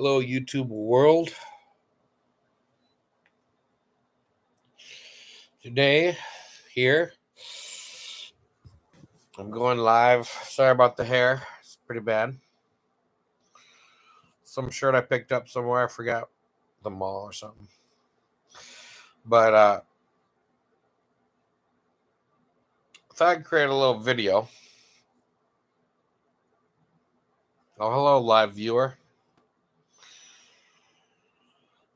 Hello, YouTube world. Today, here, I'm going live. Sorry about the hair, it's pretty bad. Some shirt I picked up somewhere, I forgot the mall or something. But I thought I'd create a little video. Oh, hello, live viewer.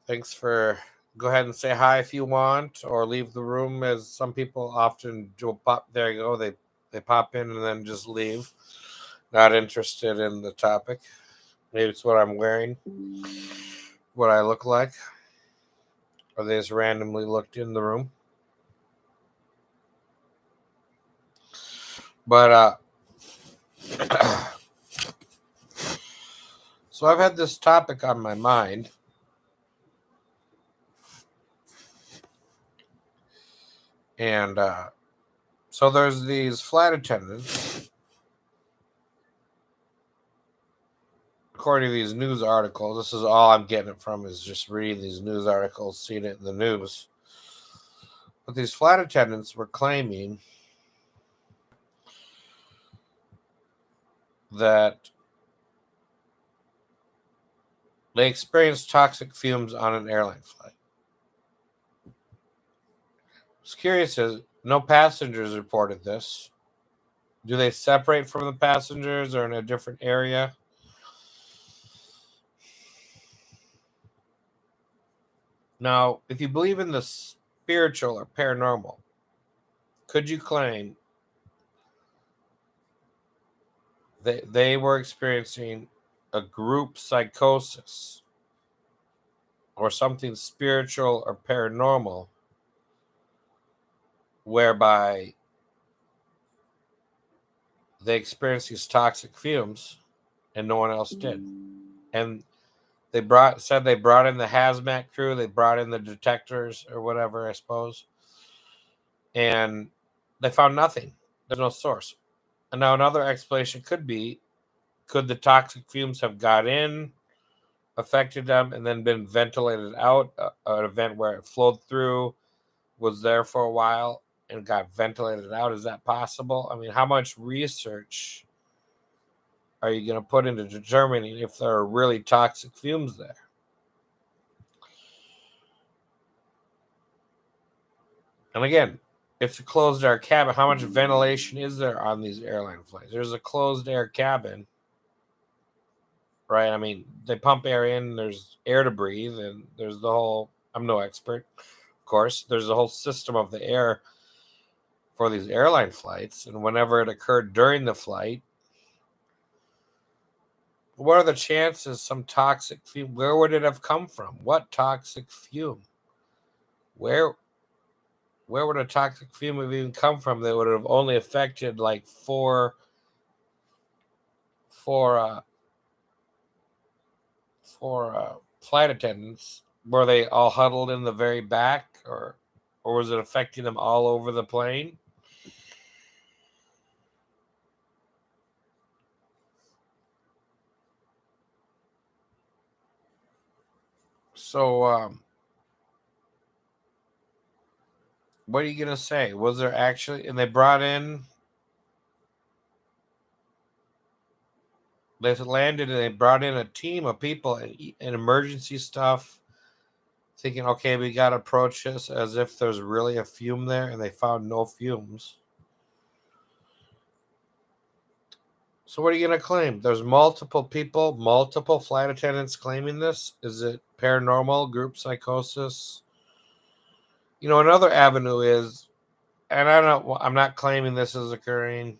Thanks for. Go ahead and say hi if you want, or leave the room, as some people often do. Pop. There you go. They pop in and then just leave. Not interested in the topic. Maybe it's what I'm wearing, what I look like, or they just randomly looked in the room. But so I've had this topic on my mind. And so there's these flight attendants, according to these news articles. This is all I'm getting it from, is just reading these news articles, seeing it in the news. But these flight attendants were claiming that they experienced toxic fumes on an airline flight. I was curious, as no passengers reported this. Do they separate from the passengers or in a different area? Now, if you believe in the spiritual or paranormal, could you claim that they were experiencing a group psychosis or something spiritual or paranormal, whereby they experienced these toxic fumes and no one else did? And they said they brought in the hazmat crew, they brought in the detectors or whatever, I suppose, and they found nothing. There's no source. And now another explanation could be, could the toxic fumes have got in, affected them, and then been ventilated out? An event where it flowed through, was there for a while, and got ventilated out. Is that possible? I mean, how much research are you going to put into determining if there are really toxic fumes there? And again, it's a closed air cabin. How much ventilation is there on these airline flights? There's a closed air cabin, right? I mean, they pump air in, there's air to breathe, and there's the whole, I'm no expert, of course, there's the whole system of the air for these airline flights. And whenever it occurred during the flight, what are the chances some toxic fume? Where would it have come from? What toxic fume? Where would a toxic fume have even come from that would have only affected like four flight attendants? Were they all huddled in the very back, or was it affecting them all over the plane? So what are you gonna say? Was there actually? And they landed and they brought in a team of people and emergency stuff, thinking, okay, we got to approach this as if there's really a fume there, and they found no fumes. So what are you going to claim? There's multiple people, multiple flight attendants claiming this. Is it paranormal, group psychosis? You know, another avenue is, and I'm not claiming this is occurring,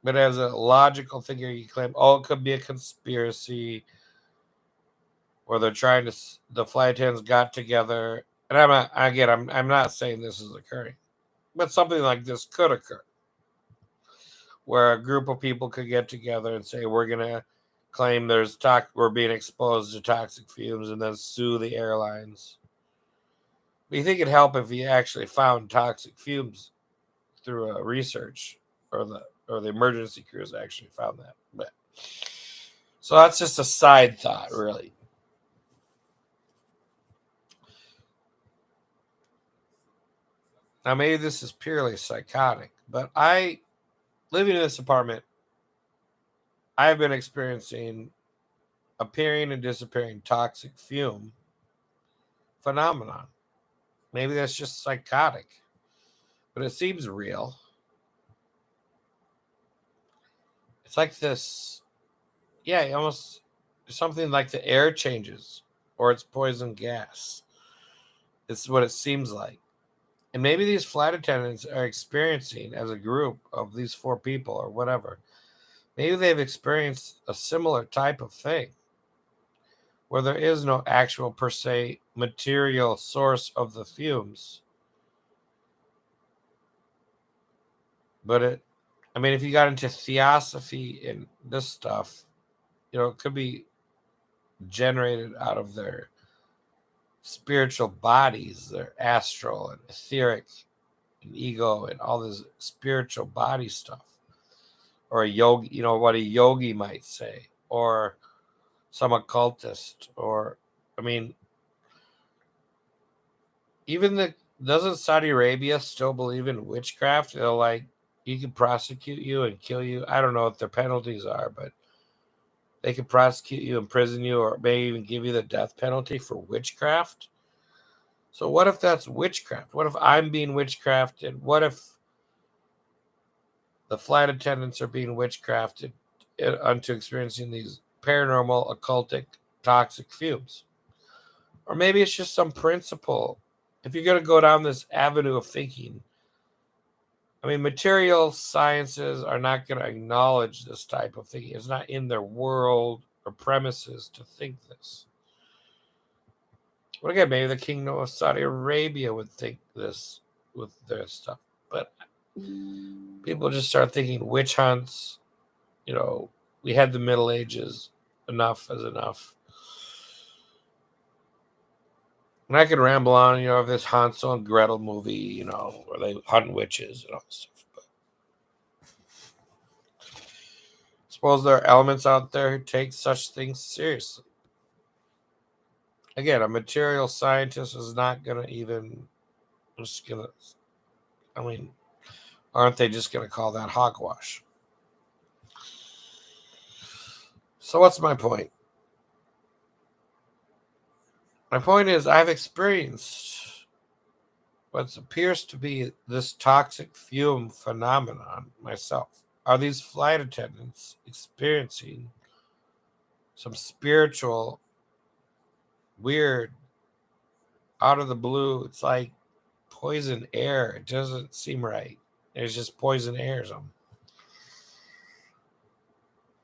but as a logical figure, you claim, oh, it could be a conspiracy, where they're trying to, the flight attendants got together. And I'm not saying this is occurring, but something like this could occur, where a group of people could get together and say, we're going to claim we're being exposed to toxic fumes, and then sue the airlines. But you think it'd help if you actually found toxic fumes through a research, or the emergency crews actually found that. But So that's just a side thought, really. Now, maybe this is purely psychotic, but living in this apartment, I've been experiencing appearing and disappearing toxic fume phenomenon. Maybe that's just psychotic, but it seems real. It's like this, yeah, almost something like the air changes or it's poison gas. It's what it seems like. And maybe these flight attendants are experiencing, as a group of these four people or whatever, maybe they've experienced a similar type of thing where there is no actual per se material source of the fumes. But I mean, if you got into theosophy and this stuff, it could be generated out of their spiritual bodies, their astral and etheric and ego and all this spiritual body stuff. Or a yogi, what a yogi might say, or some occultist, or I mean, even doesn't Saudi Arabia still believe in witchcraft? They're like, you can prosecute you and kill you. I don't know what their penalties are, but they can prosecute you, imprison you, or maybe even give you the death penalty for witchcraft. So what if that's witchcraft? What if I'm being witchcrafted? What if the flight attendants are being witchcrafted unto experiencing these paranormal, occultic, toxic fumes? Or maybe it's just some principle. If you're going to go down this avenue of thinking, I mean, material sciences are not going to acknowledge this type of thinking. It's not in their world or premises to think this. But again, maybe the kingdom of Saudi Arabia would think this with their stuff. But people just start thinking witch hunts. We had the Middle Ages. Enough is enough. And I could ramble on, of this Hansel and Gretel movie, where they hunt witches and all this stuff. But suppose there are elements out there who take such things seriously. Again, a material scientist is not going to even, just going to, I mean, aren't they just going to call that hogwash? So what's my point? My point is I've experienced what appears to be this toxic fume phenomenon myself. Are these flight attendants experiencing some spiritual, weird, out of the blue? It's like poison air. It doesn't seem right. There's just poison air or something.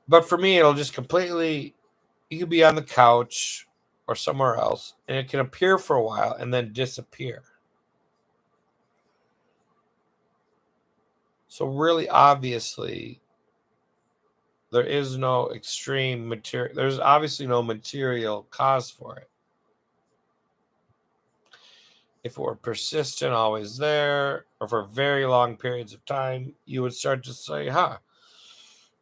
But for me, it'll just completely, you could be on the couch or somewhere else, and it can appear for a while and then disappear. So, really, obviously, there is no extreme material, there's obviously no material cause for it. If it were persistent, always there, or for very long periods of time, you would start to say,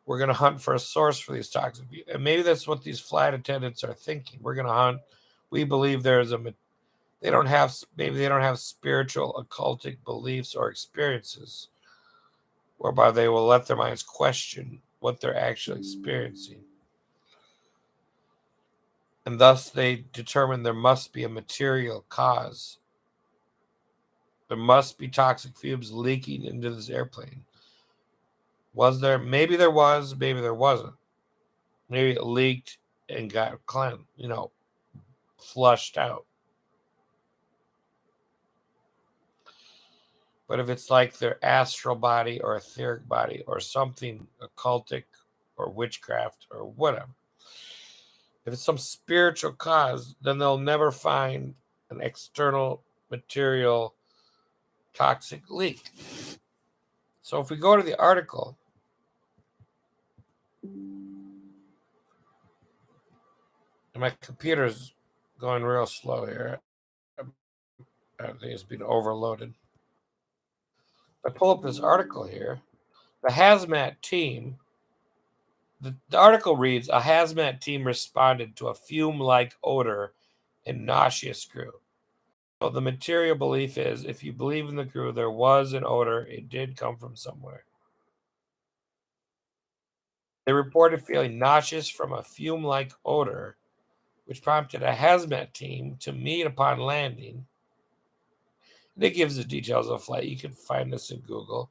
we're going to hunt for a source for these toxic. And maybe that's what these flight attendants are thinking. We're going to hunt. We believe maybe they don't have spiritual, occultic beliefs or experiences whereby they will let their minds question what they're actually experiencing. And thus they determine there must be a material cause. There must be toxic fumes leaking into this airplane. Was there? Maybe there was, maybe there wasn't. Maybe it leaked and got cleansed, flushed out. But if it's like their astral body or etheric body or something occultic or witchcraft or whatever, if it's some spiritual cause, then they'll never find an external material toxic leak. So if we go to the article, and my computer's going real slow here. I think it's been overloaded. I pull up this article here. The hazmat team The article reads, a hazmat team responded to a fume-like odor and nauseous crew. So the material belief is, if you believe in the crew, there was an odor. It did come from somewhere. They reported feeling nauseous from a fume-like odor, which prompted a hazmat team to meet upon landing. And it gives the details of the flight. You can find this in Google.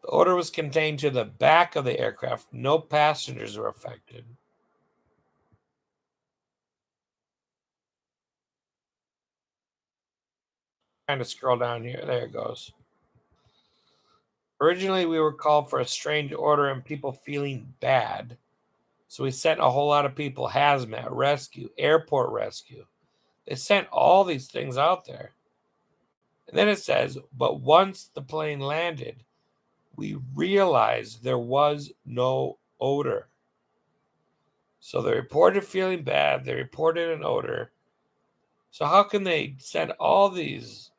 The odor was contained to the back of the aircraft. No passengers were affected. Trying to scroll down here. There it goes. Originally, we were called for a strange odor and people feeling bad. So we sent a whole lot of people, hazmat, rescue, airport rescue. They sent all these things out there. And then it says, but once the plane landed, we realized there was no odor. So they reported feeling bad. They reported an odor. So how can they send all these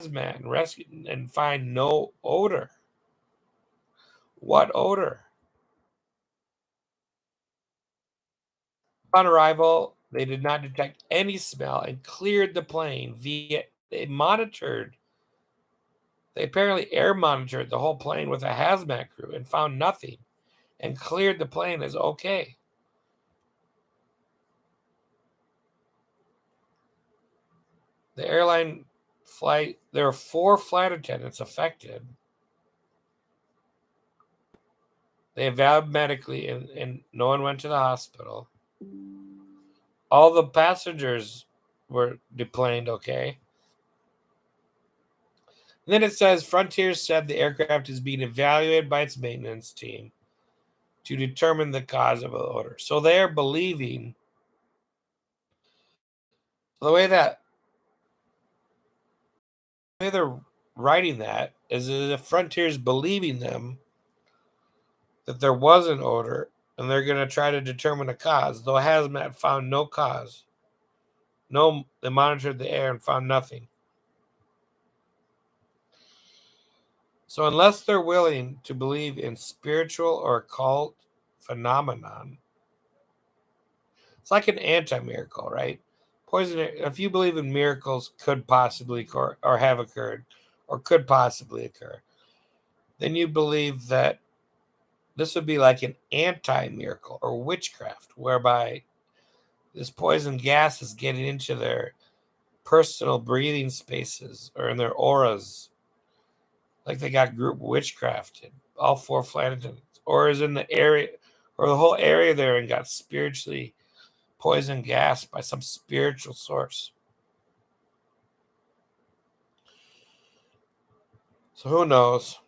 hazmat and rescue and find no odor? What odor? On arrival, they did not detect any smell and cleared the plane via they apparently air monitored the whole plane with a hazmat crew and found nothing and cleared the plane as okay. The airline flight, there were 4 flight attendants affected. They evaluated medically and no one went to the hospital. All the passengers were deplaned okay. And then it says Frontier said the aircraft is being evaluated by its maintenance team to determine the cause of the odor. So they are believing the way they're writing that is as if Frontier's believing them that there was an odor and they're going to try to determine the cause, though hazmat found no cause. No, they monitored the air and found nothing. So unless they're willing to believe in spiritual or occult phenomenon, it's like an anti-miracle, right? Poison, if you believe in miracles could possibly occur or have occurred or could possibly occur, then you believe that this would be like an anti-miracle or witchcraft, whereby this poison gas is getting into their personal breathing spaces or in their auras, like they got group witchcrafted, all 4 flight attendants, or is in the area or the whole area there and got spiritually poison gas by some spiritual source. So who knows?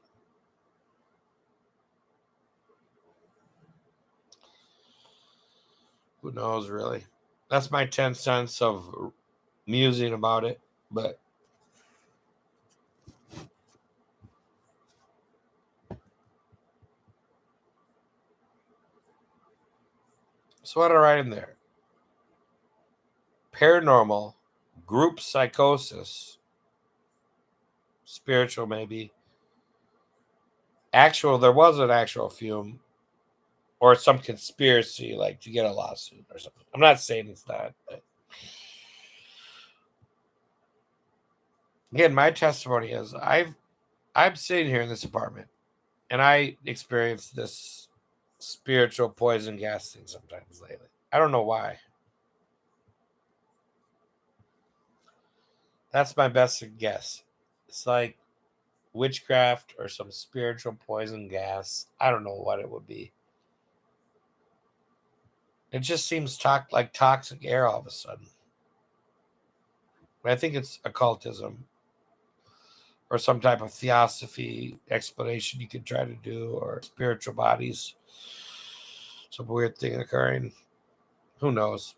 Who knows, really? That's my 10 cents of musing about it. But so what did I write in there? Paranormal, group psychosis, spiritual maybe. Actual, there was an actual fume or some conspiracy, like to get a lawsuit or something. I'm not saying it's that. But again, my testimony is I'm sitting here in this apartment and I experienced this spiritual poison gas thing sometimes lately. I don't know why. That's my best guess. It's like witchcraft or some spiritual poison gas. I don't know what it would be. It just seems like toxic air all of a sudden. I think it's occultism or some type of theosophy explanation you could try to do, or spiritual bodies, some weird thing occurring. Who knows?